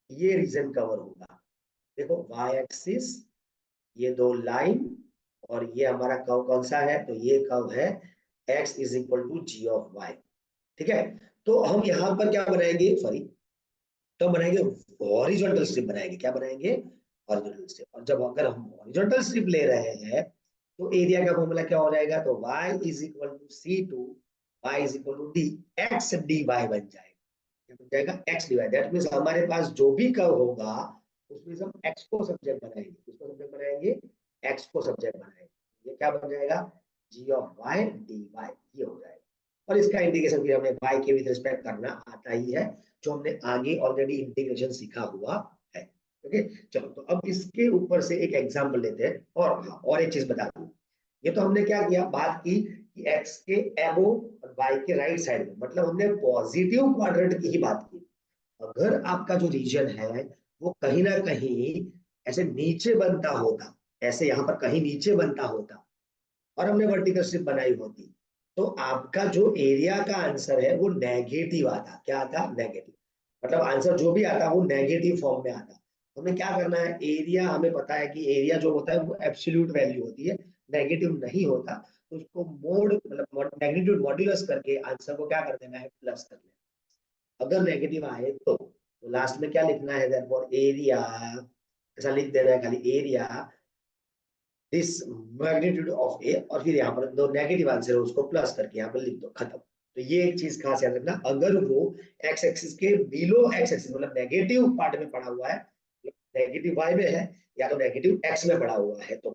Speaker 1: ये रीजन कवर होगा। देखो y एक्सिस, ये दो लाइन, और ये हमारा कर्व कौन सा है, तो ये कर्व है x is equal to g of y, ठीक है। तो हम यहाँ पर क्या बनाएंगे, सॉरी, तो हम बनाएंगे हॉरिजॉन्टल स्ट्रिप बनाएंगे, क्या बनाएंगे, हॉरिजॉन्टल स्ट्रिप। और जब अगर हम हॉरिजॉन्टल स्ट्रिप ले रहे हैं तो एरिया का फॉर्मूला क्या हो जाएगा, तो y is equal to c to y is equal to d x d y बन जाएगा, बन जाएगा x d y. That means हमारे पास जो भी कर्व होगा उसमें से हम एक्स को सब्जेक्ट बनाएंगे, किसको सब्जेक्ट बनाएंगे, एक्स को सब्जेक्ट बनाएंगे, ये क्या बन जाएगा, जी ऑफ वाई डी वाई, ये हो जाएगा। और इसका इंटीग्रेशन फिर हमें y के विद रिस्पेक्ट करना आता ही है, जो हमने आगे ऑलरेडी इंटीग्रेशन सीखा हुआ है। ओके, चलो, तो अब इसके ऊपर से एक एग्जांपल लेते हैं। और हाँ, और एक चीज बता दूं, ये तो हमने क्या किया, बात की कि x के एबो और y के राइट साइड में, मतलब हमने पॉजिटिव क्वाड्रेंट की ही बात की। अगर आपका जो रीजन है वो कहीं ना कहीं ऐसे नीचे बनता होता, ऐसे यहाँ पर कहीं नीचे बनता होता, और हमने वर्टिकल स्ट्रिप बनाई होती, तो आपका जो एरिया का आंसर है वो नेगेटिव आता, क्या आता, नेगेटिव। मतलब आंसर जो भी आता वो नेगेटिव फॉर्म में आता। तो हमें क्या करना है, एरिया हमें पता है कि एरिया जो होता है वो एब्सोल्यूट वैल्यू होती है, नेगेटिव नहीं होता। तो उसको मोड, मतलब मैग्नीट्यूड मॉड्यूलस करके आंसर को क्या कर देना है, प्लस कर देना। अगर नेगेटिव आए तो लास्ट में क्या लिखना है, देयरफॉर एरिया ऐसा लिख देना है खाली एरिया दिस मैग्नीट्यूड ऑफ ए, और फिर यहाँ पर दो नेगेटिव आंसर है उसको प्लस करके यहाँ पर लिख दो, खत्म। तो ये एक चीज खास याद रखना, अगर वो एक्स एक्सिस के बिलो एक्स एक्सिस मतलब नेगेटिव पार्ट में पड़ा हुआ है, नेगेटिव वाई में है या तो नेगेटिव एक्स में पड़ा हुआ है, तो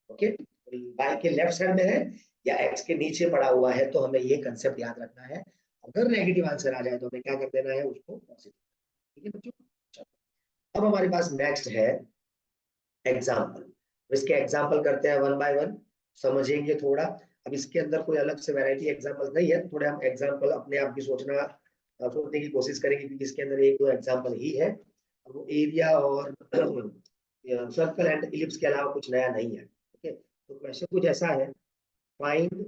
Speaker 1: ओके वाई के लेफ्ट साइड में है या एक्स के नीचे पड़ा हुआ है, तो हमें ये कंसेप्ट याद रखना है। अगर नेगेटिव आंसर आ जाए तो हमें क्या कर देना है, उसको पॉजिटिव। ठीक है बच्चों, चलो अब हमारे पास नेक्स्ट है एग्जाम्पल। इसके एग्जाम्पल करते हैं वन बाय वन, समझेंगे थोड़ा। अब इसके अंदर कोई अलग से वैरायटी एग्जाम्पल नहीं है, थोड़े हम एग्जाम्पल अपने आप भी सोचने की कोशिश करेंगे, क्योंकि इसके अंदर एक दो एग्जाम्पल ही है, वो एरिया और सर्कल एंड इलिप्स के अलावा कुछ नया नहीं है। ओके, तो क्वेश्चन कुछ ऐसा है, find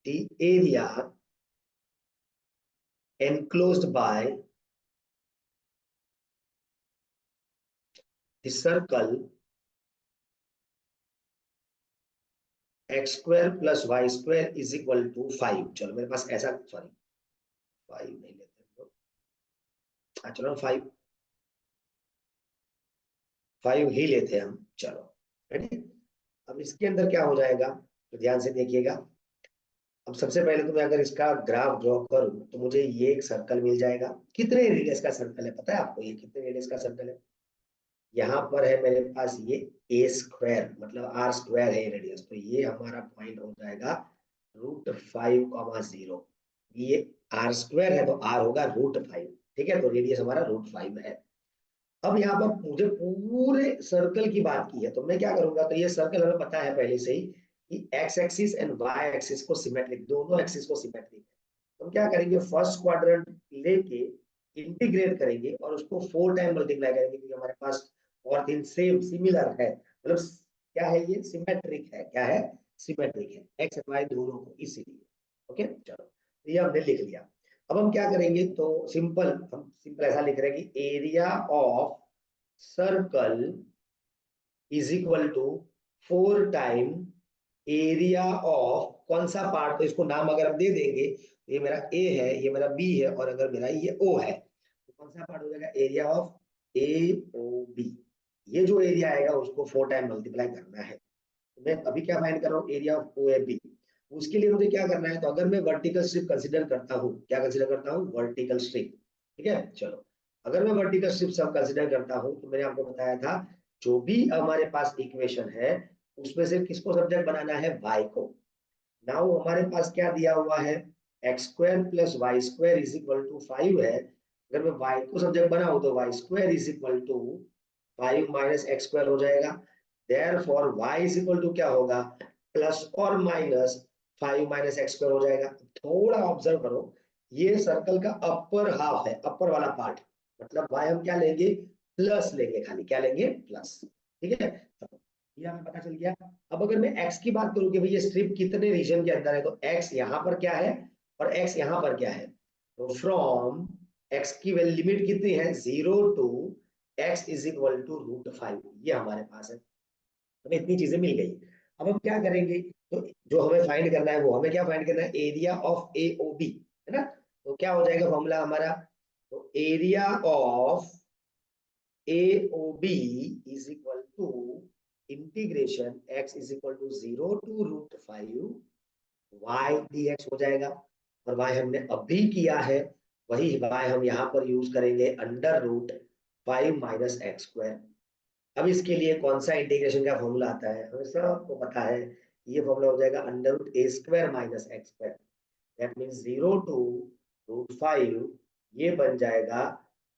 Speaker 1: the area enclosed by the circle x square plus y square is equal to 5। चलो मेरे पास ऐसा, सॉरी 5 नहीं लेते, चलो 5 ही लेते हैं हम, चलो रेडी। अब इसके अंदर क्या हो जाएगा, तो ध्यान से देखिएगा। अब सबसे पहले तो मैं अगर इसका ग्राफ ड्रॉ करूं तो मुझे ये एक सर्कल मिल जाएगा। कितने रेडियस का सर्कल है पता है आपको, ये कितने रेडियस का सर्कल है? यहाँ पर है मेरे पास ये ए स्क्वायर, मतलब आर स्क्वायर है रेडियस, तो ये हमारा पॉइंट हो जाएगा √5,0। ये आर स्क्वायर है तो आर होगा √5, ठीक है, तो रेडियस हमारा √5 है। अब यहाँ पर मुझे पूरे सर्कल की बात की है, तो मैं क्या करूंगा, तो ये सर्कल हमें पता है पहले से ही कि x axis and y axis को सिमेट्रिक, दोनों एक्सिस को सिमेट्रिक है। तो हम क्या करेंगे, फर्स्ट क्वाड्रेंट लेके इंटीग्रेट करेंगे और उसको 4 टाइम मल्टीप्लाई करेंगे, क्योंकि हमारे पास और तीन सेम सिमिलर है, मतलब क्या है ये, सिमेट्रिक है। क्या है, सिमेट्रिक है, एक्स एंड वाई दोनों को, इसीलिए। ओके चलो, तो ये हमने लिख लिया। अब हम क्या करेंगे, तो हम सिंपल ऐसा लिख रहे हैं कि area of circle is equal to 4 time area of कौन सा पार्ट, तो इसको नाम अगर हम दे देंगे, तो ये मेरा ए है, ये मेरा बी है, और अगर मेरा ये ओ है, तो कौन सा पार्ट हो जाएगा, area of A O B. ये जो एरिया आएगा उसको 4 टाइम मल्टीप्लाई करना है। तो मैं अभी क्या फाइंड कर रहा हूँ, area of O A B. उसके लिए मुझे क्या करना है, तो अगर मैं वर्टिकल स्ट्रिप कंसिडर करता हूँ, क्या कंसिडर करता हूँ, वर्टिकल स्ट्रिप। ठीक है चलो, अगर मैं वर्टिकल स्ट्रिप सब कंसिडर करता हूँ, तो मैंने आपको बताया था जो भी हमारे पास इक्वेशन है उसमें से किसको सब्जेक्ट बनाना है, y को। नाउ हमारे पास क्या दिया हुआ है, x square plus y square is equal to 5 है। अगर मैं y को सब्जेक्ट बनाऊं तो y square is equal to 5 minus x square हो जाएगा। Therefore y is equal to क्या होगा, प्लस और माइनस 5 माइनस एक्स स्क्वायर हो जाएगा। थोड़ा ऑब्जर्व करो, ये सर्कल का अपर हाफ है, अपर वाला पार्ट, मतलब y हम क्या लेंगे, प्लस लेंगे, खाली क्या लेंगे, प्लस। ठीक है, ये हमें पता चल गया। अब अगर मैं x की बात करूं कि भाई ये स्ट्रिप कितने रीजन के अंदर है, तो x यहाँ पर क्या है और x यहाँ पर क्या है, तो फ्रॉम x की लिमिट कितनी है, 0 to x is equal to √5, ये हमारे पास है। हमें इतनी चीजें मिल गई। अब हम क्या करेंगे, तो जो हमें फाइंड करना है, वो हमें क्या फाइंड करना है, area of A O B, है ना। तो क्या हो जाएगा फॉर्मूला हमारा, तो area of AOB is equal to integration x is equal to 0 to √5 y dx हो जाएगा। और y हमने अभी किया है, वही y हम यहाँ पर यूज करेंगे, √5 माइनस एक्स स्क्वायर। अब इसके लिए कौन सा इंटीग्रेशन का फॉर्मूला आता है, हमें सबको पता है, ये फॉर्मूला हो जाएगा √a² minus x square. That means 0 to √5, ये बन जाएगा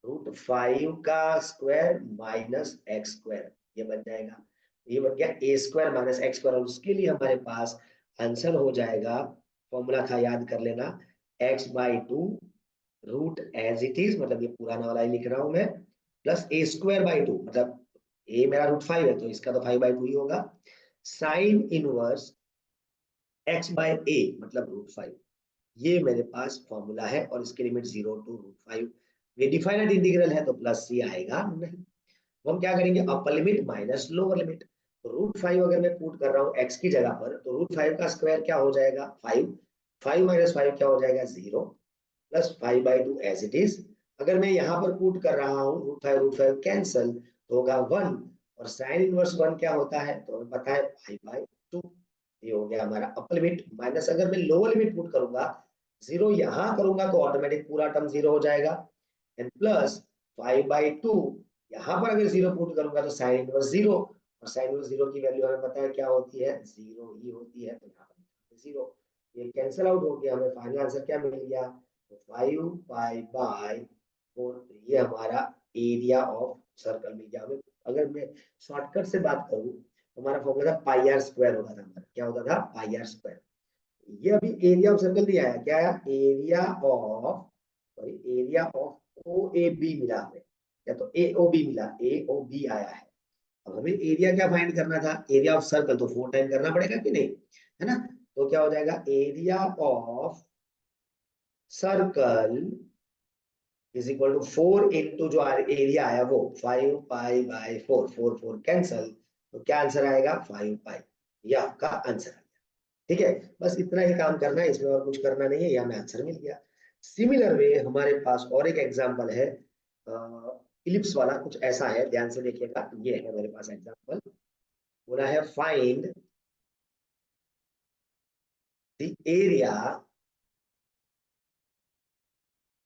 Speaker 1: √5 का स्क्वायर माइनस एक्स स्क्वायर, ये बन जाएगा। ये बन गया a² माइनस एक्स स्क्वायर, और उसके लिए हमारे पास आंसर हो जाएगा, फॉर्मूला था याद कर लेना, x/2 root as it is, मतलब ये पुराना वाला ही लिख रहा हूं मैं, प्लस a²/2, मतलब a मेरा √5 है तो इसका तो 5/2 ही होगा, साइन इनवर्स x/a मतलब √5। ये मेरे पास फॉर्मूला है, और इसके लिमिट 0 टू √5। ये डिफाइनाइट इंटीग्रल है तो प्लस सी आएगा नहीं। तो हम क्या करेंगे, upper limit minus lower limit. तो √5 अगर मैं पुट कर रहा हूँ x की जगह पर, तो √5 का स्क्वायर क्या हो जाएगा, 5, 5 माइनस 5 क्या हो जाएगा, 0, प्लस 5/2 एज इट इज। अगर मैं यहाँ पर पुट कर रहा हूँ √5 कैंसल, तो होगा 1 और साइन इनवर्स 1 क्या होता है तो हमें पता है पाई/2। ये हो गया हमारा अपर लिमिट माइनस अगर मैं लोअर लिमिट पुट करूंगा 0 यहां करूंगा तो ऑटोमेटिक पूरा टर्म 0 हो जाएगा एंड प्लस 5/2 यहाँ पर अगर 0 पुट करूंगा तो साइन इनवर्स 0 और साइन इनवर्स 0 की वैल्यू हमें पता है क्या होती है 0 ही होती है तो यहाँ पर 0 ये कैंसिल आउट हो गया हमें फाइनल आंसर क्या मिल गया तो 5π/4 ये हमारा एरिया ऑफ सर्कल मिल गया हमें। अगर मैं शॉर्टकट से बात करूं तो हमारा फॉर्मूला था πr² होता था हमारा क्या होता था πr²। ये अभी एरिया ऑफ सर्कल नहीं आया क्या आया area of O A B मिला हमें या तो ए ओ बी मिला ए ओ बी आया है। अब हमें एरिया क्या फाइंड करना था एरिया ऑफ सर्कल तो 4 टाइम करना पड़ेगा कि नहीं है ना। तो क्या हो जाएगा area of circle is equal to 4 into जो एरिया आया वो 5π/4 4 4 कैंसल तो क्या आंसर आएगा 5π। ये आपका आंसर आ गया ठीक है। बस इतना ही काम करना है इसमें और कुछ करना नहीं है या हमें आंसर मिल गया। सिमिलर वे हमारे पास और एक एग्जांपल है इलिप्स वाला कुछ ऐसा है ध्यान से देखिएगा। ये है मेरे पास एग्जांपल बोला है find the area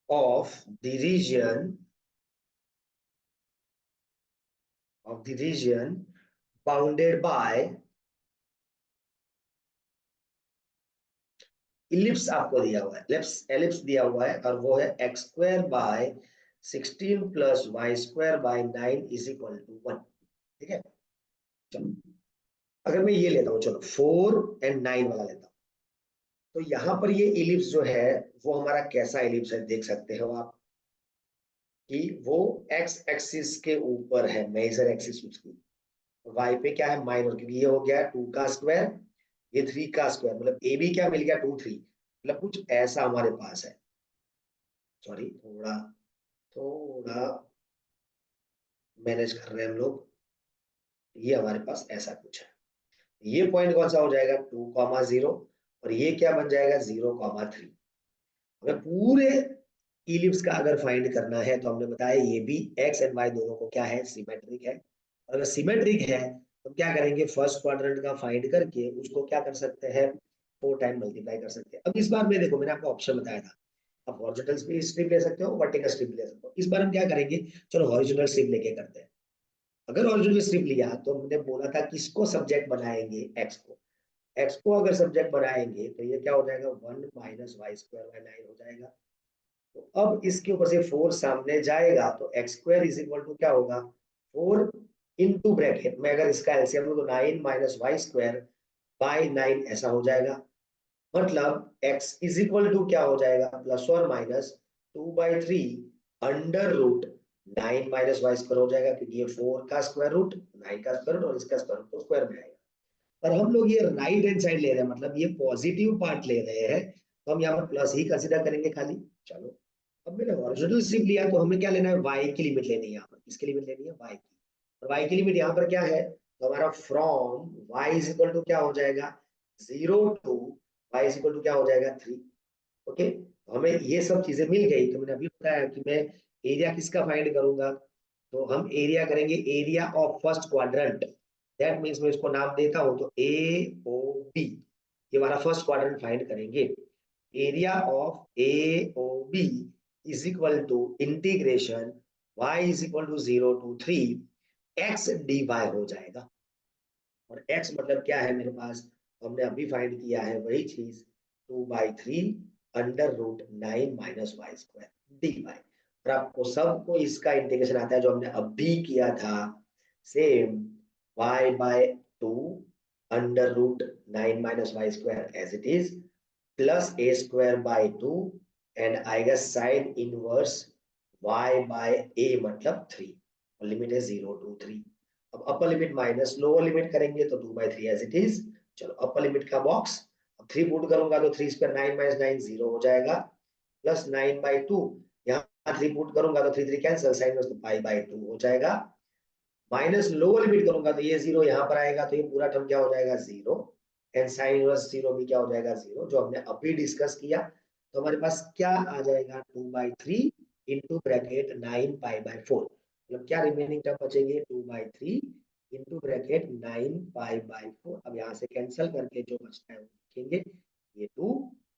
Speaker 1: of the region bounded by ellipse आपको दिया हुआ है एलिप्स दिया हुआ है और वो है x² / 16 + y² / 9 = 1 ठीक है। चलो अगर मैं ये लेता हूँ चलो 4 और 9 वाला लेता हूँ तो यहाँ पर ये इलिप्स जो है वो हमारा कैसा इलिप्स है देख सकते हो आप कि वो x एक्सिस के ऊपर है मेजर एक्सिस उसकी y पे क्या है माइनर क्योंकि ये हो गया 2 का स्क्वायर ये 3 का स्क्वायर मतलब ए बी क्या मिल गया 2 3 मतलब कुछ ऐसा हमारे पास है। सॉरी थोड़ा थोड़ा मैनेज कर रहे हैं हम लोग। ये हमारे पास ऐसा कुछ है ये पॉइंट कौन सा हो जाएगा 2,0 और ये क्या बन जाएगा 0,3। हमें पूरे इलिप्स का अगर फाइंड करना है तो हमने बताया ये भी एक्स एंड वाई दोनों को क्या है सिमेट्रिक है। और अगर सिमेट्रिक है तो क्या करेंगे फर्स्ट क्वाड्रेंट का फाइंड करके उसको क्या कर सकते हैं 4 टाइम मल्टीप्लाई कर सकते हैं। अब इस बार में देखो मैंने आपको ऑप्शन बताया था आप हॉरिजॉन्टल स्ट्रिप ले सकते हो वर्टिकल स्ट्रिप ले सकते हो। इस बार हम क्या करेंगे चलो हॉरिजॉन्टल स्ट्रिप लेके करते हैं। अगर हॉरिजॉन्टल स्ट्रिप लिया तो हमने बोला था किसको सब्जेक्ट बनाएंगे एक्स को अगर सब्जेक्ट बनाएंगे तो ये क्या हो जाएगा 1 - y²/9 हो जाएगा। तो अब इसके ऊपर से 4 सामने जाएगा तो x² क्या होगा 4 इंटू ब्रैकेट में अगर इसका एलसीएम लो तो 9 - y²/9 ऐसा हो जाएगा। मतलब x क्या हो जाएगा +/- 2/3 अंडर रूट 9 - y² हो जाएगा क्योंकि ये 4 का स्क्वायर रूट 9 का स्क्वायर रूट और इसका स्क्वायर रूट तो स्क्वायर में आएगा। पर हम लोग ये राइट हैंड साइड ले रहे हैं मतलब ये पॉजिटिव पार्ट ले रहे हैं तो हम यहाँ पर प्लस ही कंसिडर करेंगे खाली। चलो अब मैंने हॉरिजॉन्टल स्ट्रिप लिया तो हमें क्या लेना है y की लिमिट लेनी है यहाँ पर किसकी लिमिट लेनी है y की और y की लिमिट यहाँ पर क्या है तो हमारा फ्रॉम y क्या हो जाएगा 0 टू y क्या हो जाएगा 3। ओके तो हमें ये सब चीजें मिल गई तो मैंने अभी बताया कि मैं एरिया किसका फाइंड करूंगा तो हम एरिया करेंगे area of first quadrant that means मैं इसको नाम देता हूं तो ए ओ बी ये हमारा फर्स्ट क्वाड्रेंट फाइंड करेंगे। Area of A O B is equal to integration y = 0 to 3 x dy हो जाएगा। और x मतलब क्या है मेरे पास हमने अभी फाइंड किया है वही चीज 2/3 अंडर रूट 9 - y² dy। और आपको सबको इसका इंटीग्रेशन आता है जो हमने अभी किया था same y/2 under root 9 - y² as it is plus a²/2 and आएगा साइन इनवर्स y/a मतलब 3 और लिमिट है 0 to 3। अब upper limit minus lower limit करेंगे तो 2/3 एज इट इज। चलो अपर लिमिट का बॉक्स अब 3 पुट करूंगा तो 3 स्क्वायर 9 - 9 0 हो जाएगा प्लस 9/2 यहाँ 3 पुट करूंगा तो 3 3 कैंसिल साइन तो π/2 हो जाएगा माइनस लोअर लिमिट करूंगा तो ये 0 यहाँ पर आएगा तो ये पूरा टर्म क्या हो जाएगा 0 एंड साइन इनवर्स 0 भी क्या हो जाएगा 0 जो हमने अभी डिस्कस किया। तो हमारे पास क्या आ जाएगा 2/3 इंटू ब्रैकेट 9 π/4 मतलब क्या रिमेनिंग टर्म बचेंगे 2/3 इंटू ब्रैकेट 9π/4। अब यहाँ से कैंसिल करके जो बचता है वो लिखेंगे, ये 2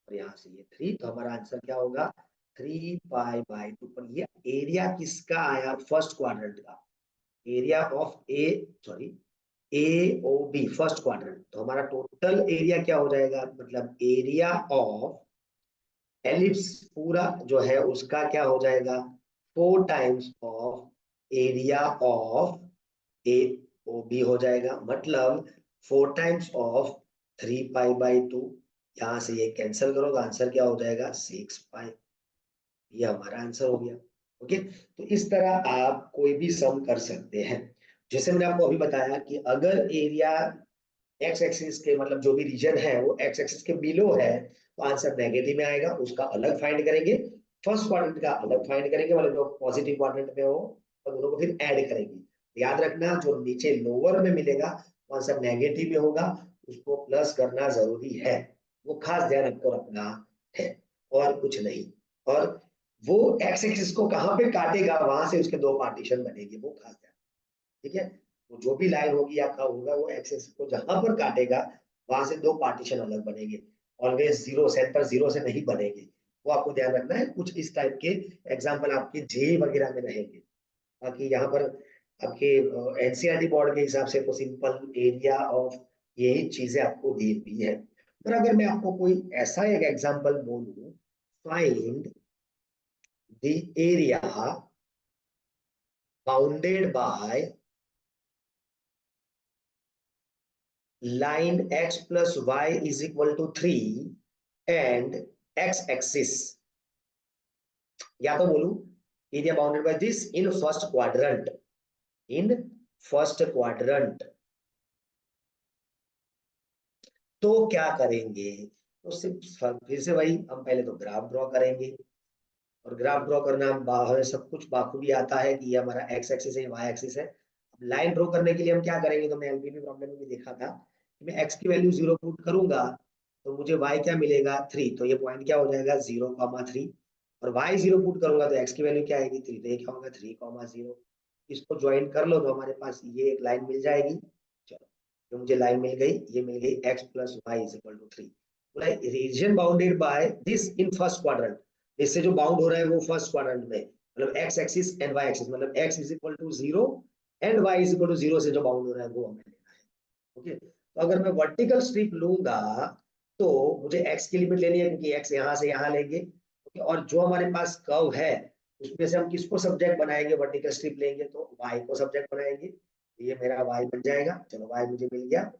Speaker 1: और यहाँ से ये 3, तो हमारा आंसर क्या होगा 3π/2। पर ये एरिया किसका आया, फर्स्ट क्वाड्रेंट का, area of A sorry A O B first quadrant. तो हमारा टोटल एरिया क्या हो जाएगा, मतलब एरिया ऑफ एलिप्स पूरा जो है उसका क्या हो जाएगा 4 times of area of A O B हो जाएगा, मतलब 4 टाइम्स ऑफ 3π/2। यहाँ से ये कैंसिल करो तो आंसर क्या हो जाएगा 6π। ये हमारा आंसर हो गया। ओके, तो इस तरह आप कोई भी सम कर सकते हैं। जैसे मैंने आपको अभी बताया कि अगर एरिया एक्स एक्सिस के मतलब जो भी रीजन है वो एक्स एक्सिस के बिलो है तो आंसर नेगेटिव में आएगा, उसका अलग फाइंड करेंगे। फर्स्ट क्वाड्रेंट का अलग फाइंड करेंगे, मतलब जो पॉजिटिव क्वाड्रेंट में हो, और दोनों को फिर ऐड करेंगे। याद रखना जो नीचे लोअर में मिलेगा वो आंसर नेगेटिव में होगा, उसको प्लस करना जरूरी है, वो खास ध्यान आपको रखना है और कुछ नहीं। और वो एक्स एक्सिस को कहाँ पे काटेगा वहां से उसके दो पार्टीशन बनेंगे, वो खास ध्यान। ठीक है, वो जो भी लाइन होगी आपका होगा वो एक्सेस को जहां पर काटेगा वहां से दो पार्टीशन अलग बनेंगे। ऑलवेज जीरो, सेंटर जीरो से नहीं बनेंगे, वो आपको ध्यान रखना है। कुछ इस टाइप के एग्जांपल आपके जे वगैरह में रहेंगे। बाकी यहाँ पर आपके एनसीईआरटी बोर्ड के हिसाब से तो सिंपल एरिया ऑफ यही चीजें आपको दी हुई है। पर अगर मैं आपको कोई ऐसा एक एग्जाम्पल बोलूं, find the area bounded by line x plus y is equal to 3 and x axis, या तो बोलूं area bounded by this in first quadrant, in first quadrant, तो क्या करेंगे, तो सिर्फ फिर से वही, हम पहले तो ग्राफ ड्रॉ करेंगे। और ग्राफ ड्रॉ करना हमें सब कुछ बाखूबी आता है कि ये हमारा एक्स एक्सिस है, वाई एक्सिस है। अब लाइन ड्रॉ करने के लिए हम क्या करेंगे, तो मैं एलपीबी प्रॉब्लम में भी देखा था कि मैं एक्स की वैल्यू 0 पुट करूंगा तो मुझे वाई क्या मिलेगा 3, तो ये पॉइंट क्या हो जाएगा 0,3। और वाई 0 पुट करूंगा तो एक्स की वैल्यू क्या आएगी 3, तो ये क्या होगा 3,0। इसको ज्वाइन कर लो तो हमारे पास ये एक लाइन मिल जाएगी। चलो, तो मुझे लाइन मिल गई, ये मिल गई x plus y is equal to 3। बोला region bounded by this in first quadrant, इससे जो बाउंड हो रहा है वो फर्स्ट क्वाड्रेंट में, मतलब x axis and y axis, मतलब x is equal to 0 and y is equal to 0 से जो बाउंड हो रहा है वो हमें लेना है। ओके, तो अगर मैं वर्टिकल स्ट्रिप लूंगा तो मुझे x की लिमिट लेनी है क्योंकि x यहां से यहां लेंगे। ओके, और जो हमारे पास कर्व है उसमें से हम किसको सब्जेक्ट बनाएंगे, वर्टिकल स्ट्रिप लेंगे तो y को सब्जेक्ट बनाएंगे, ये मेरा y बन जाएगा। चलो y मुझे मिल गया।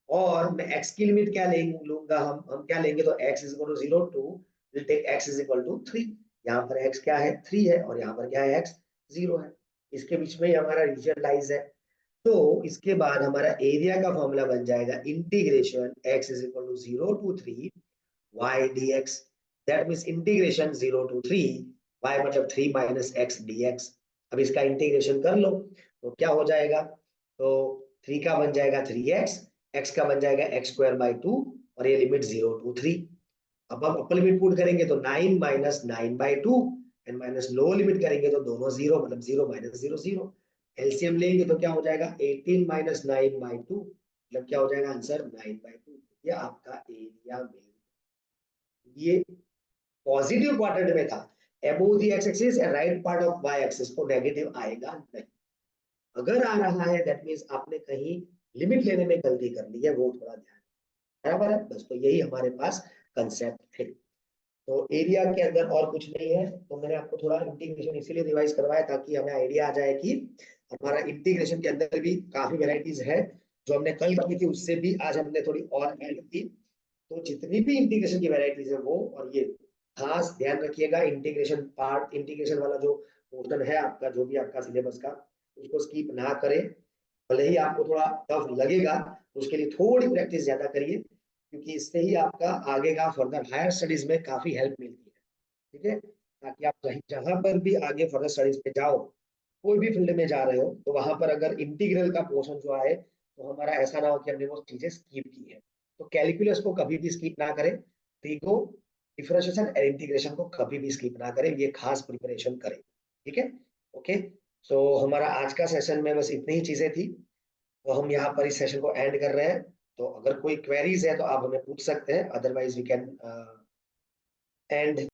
Speaker 1: और मैं x की लिमिट क्या लूंगा, हम क्या लेंगे, तो x is equal to 0 to will take x is equal to 3। यहाँ पर x क्या है 3 है और यहाँ पर क्या है x 0 है, इसके बीच में ही हमारा रीजन लाइज है। तो इसके बाद हमारा एरिया का फॉर्मूला बन जाएगा integration x is equal to 0 to 3 y dx, that means integration 0 to 3 y मतलब 3 माइनस x dx। अब इसका इंटीग्रेशन कर लो तो क्या हो जाएगा, तो 3 का बन जाएगा 3x, x का बन जाएगा x² 2 और ये लिमिट 0 टू 3। अब हम अपर लिमिट पुट करेंगे तो 9 minus 9/2 and minus lower limit करेंगे तो दोनों 0, मतलब 0 माइनस 0 0। एलसीएम लेंगे तो क्या हो जाएगा 18 माइनस 9/2, मतलब क्या हो जाएगा आंसर 9/2। ये आपका एरिया मिल, ये पॉजिटिव क्वाड्रेंट में था, above the x axis and right part of y axis को नेगेटिव आएगा नहीं। अगर आ रहा है दैट मींस आपने कहीं लिमिट लेने में गलती कर ली है, वो थोड़ा ध्यान, बराबर है। बस तो यही हमारे पास कंसेप्ट है। तो एरिया के अंदर और कुछ नहीं है, तो मैंने आपको थोड़ा इंटीग्रेशन इसीलिए रिवाइज करवाया ताकि हमें आइडिया आ जाए कि हमारा इंटीग्रेशन के अंदर भी काफी वेराइटीज है। जो हमने कल की थी उससे भी आज हमने थोड़ी और ऐड की। तो जितनी भी इंटीग्रेशन की वेराइटीज है वो, और ये खास ध्यान रखिएगा इंटीग्रेशन पार्ट, इंटीग्रेशन वाला जो पोर्शन है आपका, जो भी आपका सिलेबस का, उसको स्किप ना करें। भले ही आपको थोड़ा टफ लगेगा, उसके लिए थोड़ी प्रैक्टिस ज्यादा करिए क्योंकि इससे ही आपका आगे का फर्दर हायर स्टडीज में काफी हेल्प मिलती है। ठीक है, ताकि आप कहीं जहां पर भी आगे फर्दर स्टडीज पे जाओ, कोई भी फील्ड में जा रहे हो तो वहां पर अगर इंटीग्रल का पोर्शन जो आए तो हमारा ऐसा ना हो कि हमने वो चीजें स्किप की है। तो कैलकुलस को कभी भी स्किप ना करें, ट्रिगो, डिफरेंशिएशन एंड इंटीग्रेशन को कभी भी स्किप ना करें, ये खास प्रिपरेशन करें। ठीक है, ओके। सो हमारा आज का सेशन में बस इतनी ही चीजें थी, तो हम यहाँ पर इस सेशन को एंड कर रहे हैं। तो अगर कोई क्वेरीज है तो आप हमें पूछ सकते हैं, अदरवाइज वी कैन एंड